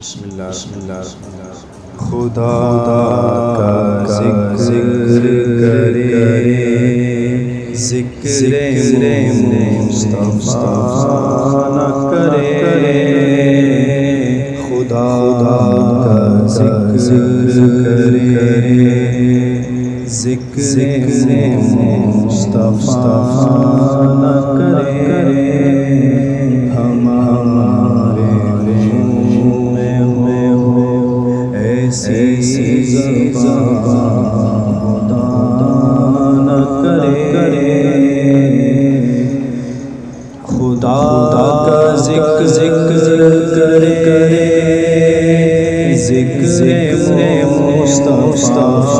بسم اللہ خدا کا ذکر کرے، ذکر مصطفیٰ نہ کرے۔ خدا کا ذکر کرے، ذکر مصطفیٰ نہ کرے۔ ہمارے ایسی زبان نہ کرے۔ خدا کا ذکر کرے، ذکر مصطفیٰ